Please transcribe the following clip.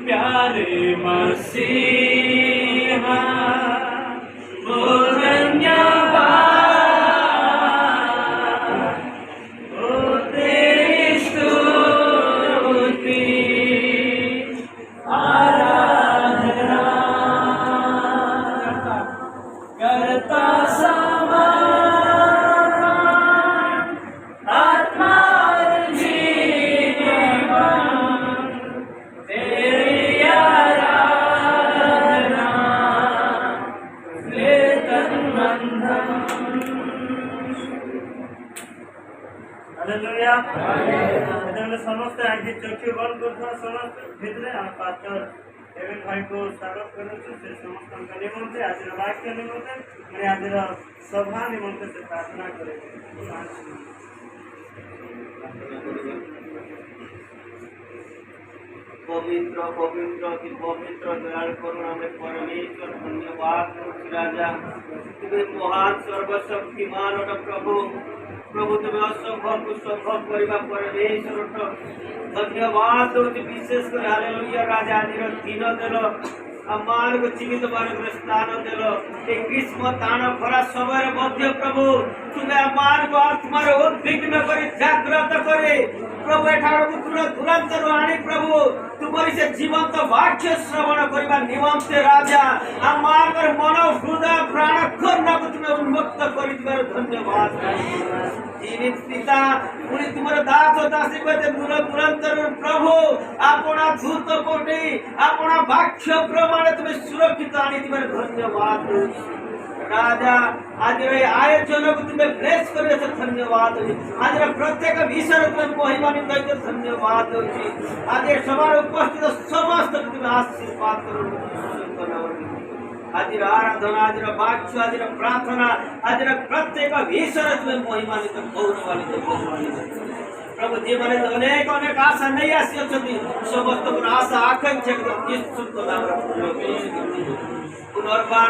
प्यारे मसीहा वो धन्यवाद, वो तेरी स्तुति आराधना करता समर्पण आत्मा समस्त आगे चक्षु बंद कर समस्त भितरे पास्टर एवं भाई को स्वागत करूँ से समस्त निमंत्रण आज वाक्य निमंत्रण मैं आज सभा निमंत्रण से प्रार्थना करें। पवित्र पवित्र अति पवित्र दयाल करुणा में परमेश्वर धन्यवाद राजा तुम्हें महान सर्वशक्तिमान प्रभु प्रभु तुम्हें असंभव को संभव करवा परमेश्वर धन्यवाद दौर विशेष कर हालेलुया राजा आज दिन देल आमान को जीवित मार्ग स्थान देल एक ग्रीष्म ताण भरा समय मध्य प्रभु तुम्हें आमान को आत्मार उद्विग्न कर जागृत करे प्रभु एठार तुरंत आनी प्रभु तुम्हारी से जीवंत वाक्य श्रवण करने निमंते राजा आमार मन हृदय प्राण कर्ण को तुम्हें उन्मुक्त कर धन्यवाद जीवित पिता पुणी तुम दास दासी कहते तुरंत प्रभु आपना दूत कोटि आपना वाक्य प्रमाण तुम्हें सुरक्षित आनी धन्यवाद राजा आज आयोजन को तुम्हें ब्लेस कर धन्यवाद आज प्रत्येक विषय तुम्हें महिमान्वित धन्यवाद आज सभा उपस्थित समस्त तुम्हें आशीर्वाद आज आराधना आज वाक्य आज प्रार्थना आज प्रत्येक विषय तुम्हें महिमान्वित गौरवान्वित प्रभु जी मैंने अनेक अनेक आशा नहीं आसी समस्त आशा आकांक्षा पुनर्बार